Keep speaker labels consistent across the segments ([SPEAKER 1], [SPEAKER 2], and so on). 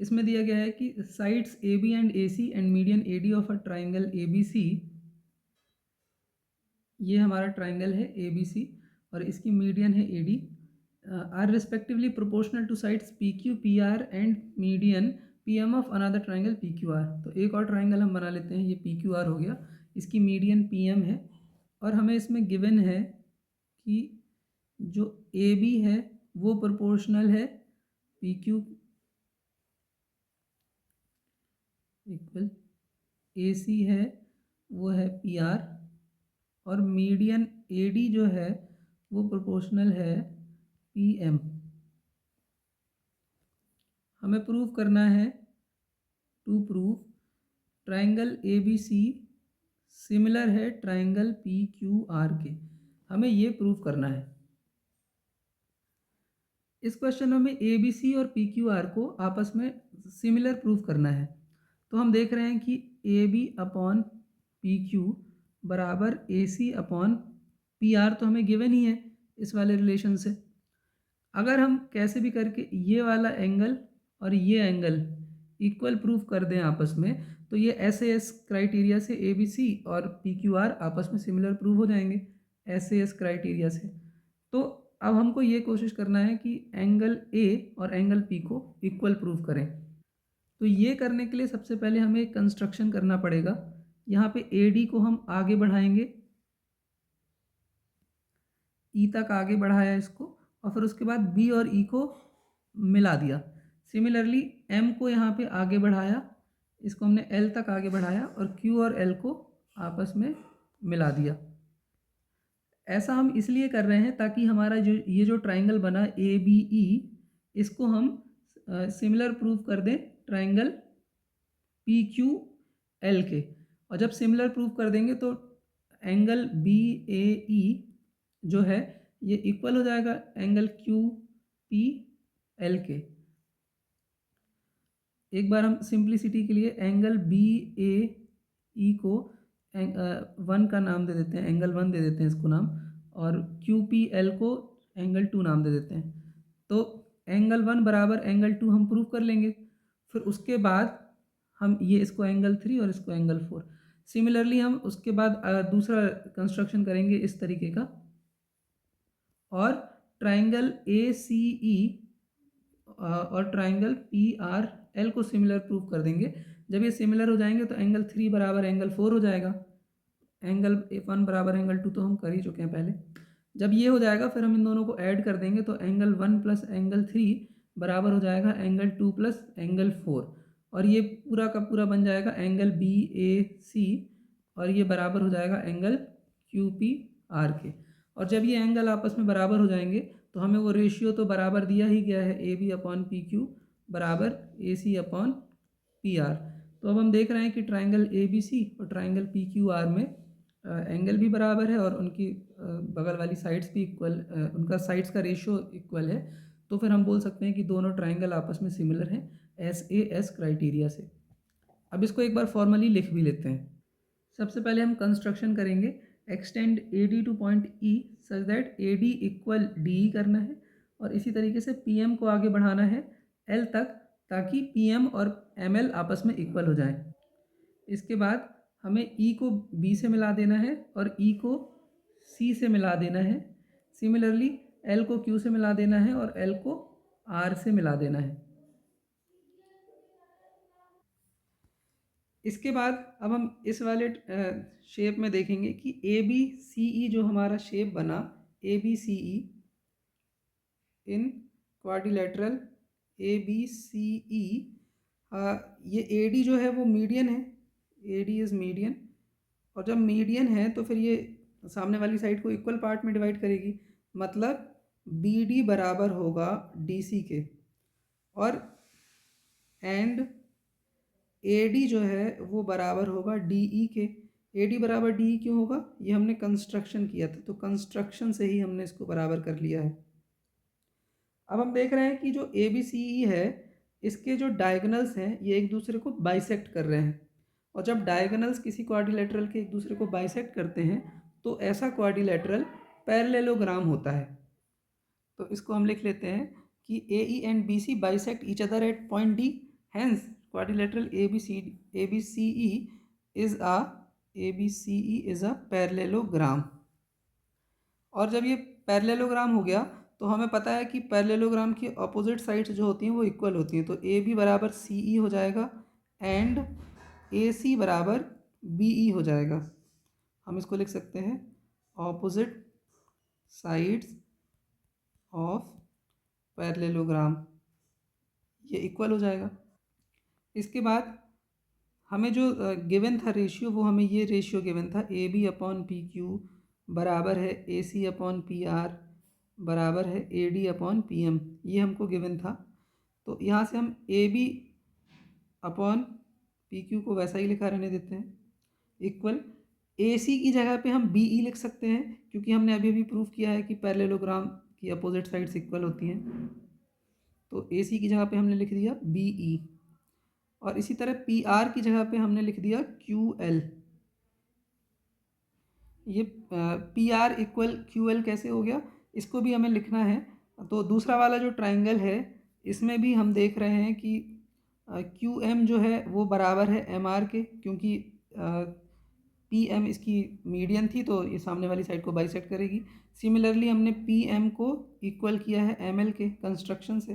[SPEAKER 1] इसमें दिया गया है कि sides A B and A C and median A D of a triangle A B C, ये हमारा ट्राइंगल है ए बी सी और इसकी मीडियन है A D, are respectively proportional to sides P Q P R and median P M of another triangle P Q R. तो एक और triangle हम बना लेते हैं, ये पी क्यू आर हो गया, इसकी मीडियन पी एम है और हमें इसमें गिवन है कि जो ए बी है वो प्रोपोर्शनल है पी क्यू इक्वल, ए सी है वो है पी आर और मीडियन ए डी जो है वो प्रोपोर्शनल है पी एम। हमें प्रूव करना है, to prove triangle A B C similar है ट्राइंगल पी क्यू आर के, हमें ये प्रूव करना है। इस क्वेश्चन में हमें ए बी सी और पी क्यू आर को आपस में सिमिलर प्रूव करना है। तो हम देख रहे हैं कि A B upon P Q बराबर A C upon P R तो हमें गिवन ही है इस वाले रिलेशन से। अगर हम कैसे भी करके ये वाला एंगल और ये एंगल इक्वल प्रूव कर दें आपस में, तो ये एस ए एस क्राइटेरिया से ए बी सी और पी क्यू आर आपस में सिमिलर प्रूव हो जाएंगे एस ए एस क्राइटेरिया से। तो अब हमको ये कोशिश करना है कि एंगल ए और एंगल पी को इक्वल प्रूव करें। तो ये करने के लिए सबसे पहले हमें एक कंस्ट्रक्शन करना पड़ेगा। यहाँ पे ए डी को हम आगे बढ़ाएंगे, ई तक आगे बढ़ाया इसको और फिर उसके बाद बी और ई को मिला दिया। सिमिलरली एम को यहाँ पे आगे बढ़ाया, इसको हमने एल तक आगे बढ़ाया और क्यू और एल को आपस में मिला दिया। ऐसा हम इसलिए कर रहे हैं ताकि हमारा जो ट्राइंगल बना ए बी ई, इसको हम सिमिलर प्रूव कर दें ट्राइंगल पी क्यू एल के। और जब सिमिलर प्रूव कर देंगे तो एंगल बी ए ई जो है ये इक्वल हो जाएगा एंगल क्यू पी एल के। एक बार हम सिंप्लिसिटी के लिए एंगल बी ए ई को 1 का नाम दे देते हैं, एंगल 1 दे देते हैं इसको नाम, और क्यू पी एल को एंगल 2 नाम दे देते हैं। तो एंगल 1 बराबर एंगल 2 हम प्रूव कर लेंगे। फिर उसके बाद हम ये इसको एंगल 3 और इसको एंगल 4। सिमिलरली हम उसके बाद दूसरा कंस्ट्रक्शन करेंगे इस तरीके का, और ट्राइंगल ए सी ई और ट्राइंगल पी आर एल को सिमिलर प्रूव कर देंगे। जब ये सिमिलर हो जाएंगे तो एंगल 3 बराबर एंगल 4 हो जाएगा, एंगल 1 बराबर एंगल 2 तो हम कर ही चुके हैं पहले। जब ये हो जाएगा फिर हम इन दोनों को ऐड कर देंगे तो एंगल 1 प्लस एंगल 3 बराबर हो जाएगा एंगल 2 प्लस एंगल 4, और ये पूरा का पूरा बन जाएगा एंगल बी ए सी, और ये बराबर हो जाएगा एंगल क्यू पी आर के। और जब ये एंगल आपस में बराबर हो जाएंगे तो हमें वो रेशियो तो बराबर दिया ही गया है, A B upon P Q बराबर A C upon P R. तो अब हम देख रहे हैं कि ट्राइंगल ए बी सी और ट्राइंगल पी क्यू आर में एंगल भी बराबर है और उनकी बगल वाली साइड्स भी इक्वल, उनका साइड्स का रेशियो इक्वल है। तो फिर हम बोल सकते हैं कि दोनों ट्राइंगल आपस में सिमिलर हैं एस ए एस क्राइटेरिया से। अब इसको एक बार फॉर्मली लिख भी लेते हैं। सबसे पहले हम कंस्ट्रक्शन करेंगे, extend A D two point E such that A D equal D E करना है, और इसी तरीके से पी एम को आगे बढ़ाना है एल तक ताकि पी एम और एम एल आपस में इक्वल हो जाए। इसके बाद हमें ई को बी से मिला देना है और ई को सी से मिला देना है। सिमिलरली एल को क्यू से मिला देना है और एल को आर से मिला देना है। इसके बाद अब हम इस वाले शेप में देखेंगे कि ए बी सी ई जो हमारा शेप बना, A B C E in quadrilateral A B C E, ये ए डी जो है वो मीडियन है, ए डी इज़ मीडियन, और जब मीडियन है तो फिर ये सामने वाली साइड को इक्वल पार्ट में डिवाइड करेगी, मतलब बी डी बराबर होगा डी सी के, और एंड ए डी जो है वो बराबर होगा डी ई के। ए डी बराबर डी ई क्यों होगा, ये हमने कंस्ट्रक्शन किया था तो कंस्ट्रक्शन से ही हमने इसको बराबर कर लिया है। अब हम देख रहे हैं कि जो ए बी सी ई है इसके जो डायगोनल्स हैं ये एक दूसरे को बाइसेक्ट कर रहे हैं, और जब डायगोनल्स किसी क्वाड्रिलेटरल के एक दूसरे को बाइसेक्ट करते हैं तो ऐसा क्वाड्रिलेटरल पैरेललोग्राम होता है। तो इसको हम लिख लेते हैं कि A E and B C bisect each other at point D, Hence quadrilateral ABCE is a parallelogram। और जब ये पैरेललोग्राम हो गया तो हमें पता है कि पैरेललोग्राम की अपोजिट साइड्स जो होती हैं वो इक्वल होती हैं, तो ए बी बराबर सी ई हो जाएगा एंड ए सी बराबर बी ई हो जाएगा। हम इसको लिख सकते हैं ऑपोजिट साइड्स ऑफ पैरेललोग्राम, ये इक्वल हो जाएगा। इसके बाद हमें जो गिवन था रेशियो, वो हमें ये रेशियो गिवन था A B upon P Q बराबर है A C upon P R बराबर है A D upon P M, ये हमको गिवन था। तो यहाँ से हम A B upon P Q को वैसा ही लिखा रहने देते हैं, इक्वल ए सी की जगह पे हम बी ई लिख सकते हैं, क्योंकि हमने अभी अभी प्रूव किया है कि पैरेललोग्राम की अपोजिट साइड्स इक्वल होती हैं। तो ए सी की जगह पे हमने लिख दिया बी ई, और इसी तरह पी आर की जगह पे हमने लिख दिया क्यू एल। ये P R equal Q L कैसे हो गया, इसको भी हमें लिखना है। तो दूसरा वाला जो ट्राइंगल है इसमें भी हम देख रहे हैं कि क्यू एम जो है वो बराबर है एम आर के, क्योंकि पी एम इसकी मीडियन थी तो ये सामने वाली साइड को बाइसेक्ट करेगी। सिमिलरली हमने पी एम को इक्वल किया है एम एल के कंस्ट्रक्शन से,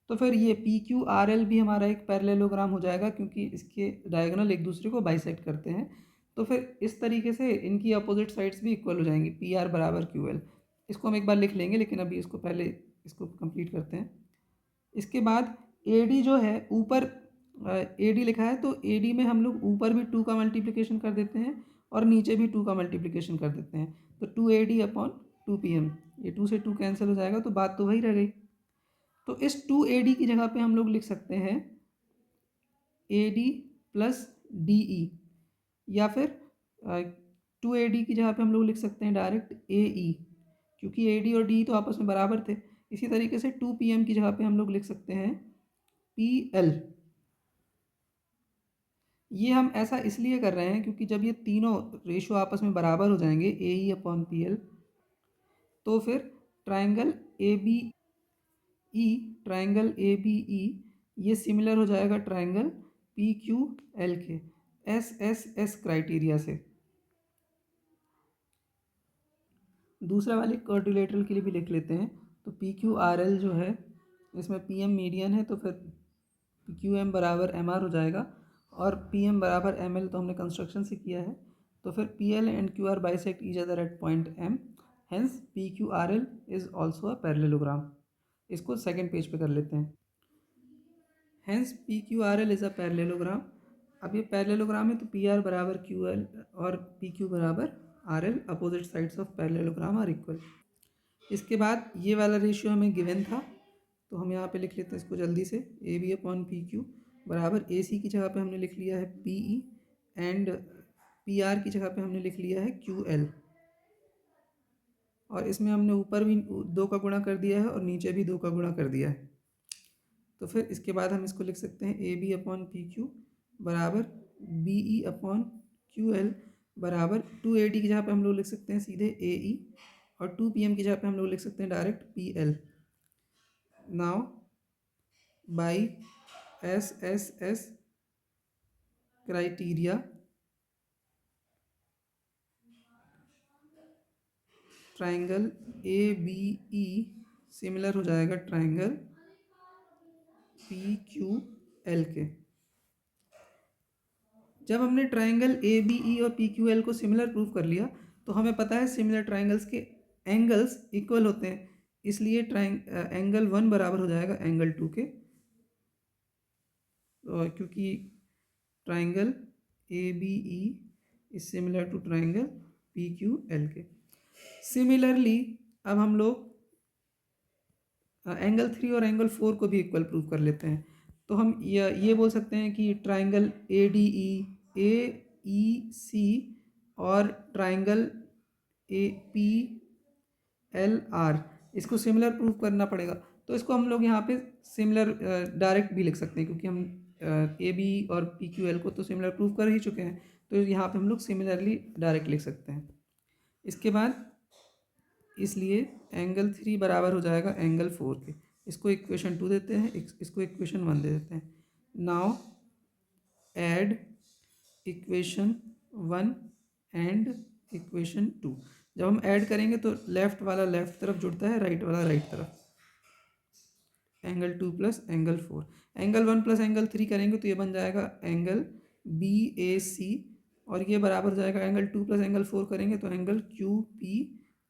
[SPEAKER 1] तो फिर ये पी क्यू आर एल भी हमारा एक पैरेललोग्राम हो जाएगा, क्योंकि इसके डायगोनल एक दूसरे को बाइसेक्ट करते हैं। तो फिर इस तरीके से इनकी अपोजिट साइड्स भी इक्वल हो जाएंगी, पी आर बराबर क्यू एल। इसको हम एक बार लिख लेंगे, लेकिन अभी इसको पहले इसको कंप्लीट करते हैं। इसके बाद ए डी जो है ऊपर ए डी लिखा है, तो ए डी में हम लोग ऊपर भी 2 का मल्टीप्लिकेशन कर देते हैं और नीचे भी 2 का मल्टीप्लिकेशन कर देते हैं, तो 2 A D upon 2 P M, ये 2 से 2 कैंसिल हो जाएगा, तो बात तो वही रह गई। तो इस 2 ए डी की जगह पे हम लोग लिख सकते हैं A D plus D E, या फिर 2 ए डी की जगह पे हम लोग लिख सकते हैं डायरेक्ट ए ई, क्योंकि ए डी और डी तो आपस में बराबर थे। इसी तरीके से 2 पी एम की जगह पे हम लोग लिख सकते हैं पी एल। ये हम ऐसा इसलिए कर रहे हैं क्योंकि जब ये तीनों रेशियो आपस में बराबर हो जाएंगे A E upon P L, तो फिर triangle A B E, triangle A B E ये सिमिलर हो जाएगा ट्राइंगल पी क्यू एल के एस एस एस क्राइटेरिया से। दूसरा वाले क्वाड्रिलेटरल के लिए भी लिख लेते हैं। तो पी क्यू आर एल जो है इसमें पी एम मीडियन है, तो फिर पी क्यू एम बराबर एम आर हो जाएगा, और पी एम बराबर एम एल तो हमने कंस्ट्रक्शन से किया है। तो फिर P L and Q R bisect each other at point M, hence P Q R L is also a parallelogram. इसको सेकेंड पेज पे कर लेते हैं। Hence P Q R L is a parallelogram. अब ये पैरेललोग्राम है तो P R बराबर क्यू एल और पी क्यू बराबर R L, opposite sides of parallelogram are equal. इसके बाद ये वाला रेशियो हमें गिवन था, तो हम यहाँ पे लिख लेते हैं इसको जल्दी से। A B upon P Q बराबर ए सी की जगह पे हमने लिख लिया है P E, and P R की जगह पे हमने लिख लिया है क्यू एल, और इसमें हमने ऊपर भी 2 का गुणा कर दिया है और नीचे भी 2 का गुणा कर दिया है। तो फिर इसके बाद हम इसको लिख सकते हैं A B upon P Q बराबर B E upon Q L बराबर 2 ए डी की जगह पे हम लोग लिख सकते हैं सीधे ए ई, और 2 पी एम की जगह पे हम लोग लिख सकते हैं direct P L. Now by S S S criteria triangle A B E similar हो जाएगा ट्राइंगल पी क्यू एल के। जब हमने ट्राइंगल ए बी ई और पी क्यू एल को सिमिलर प्रूव कर लिया, तो हमें पता है सिमिलर ट्राइंगल्स के एंगल्स इक्वल होते हैं, इसलिए एंगल 1 बराबर हो जाएगा एंगल 2 के, क्योंकि triangle A B E is similar to triangle P Q L के। सिमिलरली अब हम लोग एंगल 3 और एंगल 4 को भी इक्वल प्रूव कर लेते हैं। तो हम ये बोल सकते हैं कि ट्राइंगल ए डी ई, ए ई सी और triangle A P L R, इसको सिमिलर प्रूव करना पड़ेगा। तो इसको हम लोग यहाँ पे सिमिलर डायरेक्ट भी लिख सकते हैं, क्योंकि हम ए बी और पी क्यू एल को तो सिमिलर प्रूव कर ही चुके हैं, तो यहाँ पे हम लोग सिमिलरली डायरेक्ट लिख सकते हैं। इसके बाद इसलिए एंगल 3 बराबर हो जाएगा एंगल 4 के। इसको इक्वेशन 2 देते हैं, इसको इक्वेशन 1 दे देते हैं। Now add equation 1 and equation 2। जब हम ऐड करेंगे तो लेफ्ट वाला लेफ्ट तरफ जुड़ता है, राइट वाला राइट तरफ। Angle 2 plus angle 4, angle 1 plus angle 3 करेंगे तो ये बन जाएगा एंगल बी ए सी, और ये बराबर जाएगा एंगल 2 प्लस एंगल 4 करेंगे तो एंगल क्यू पी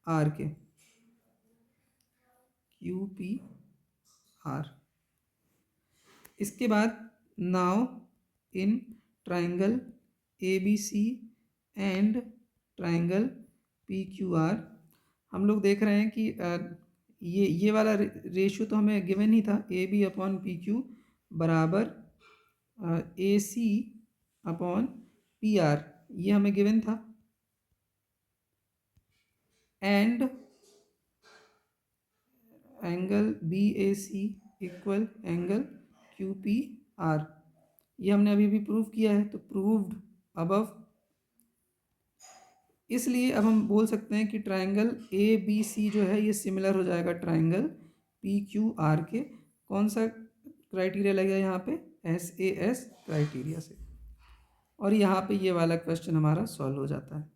[SPEAKER 1] आर के, क्यू पी आर। इसके बाद now in triangle A B C and triangle P Q R, हम लोग देख रहे हैं कि ये वाला रेशियो तो हमें गिवन ही था, A B upon P Q बराबर A C upon P R, ये हमें गिवन था। And angle B A C equal angle Q P R, ये हमने अभी भी प्रूव किया है, तो प्रूव्ड अबव। इसलिए अब हम बोल सकते हैं कि ट्राइंगल ए बी सी जो है ये सिमिलर हो जाएगा ट्राइंगल पी क्यू आर के। कौन सा क्राइटेरिया लगेगा यहाँ पे? SAS क्राइटेरिया से। और यहाँ पे ये वाला क्वेश्चन हमारा सॉल्व हो जाता है।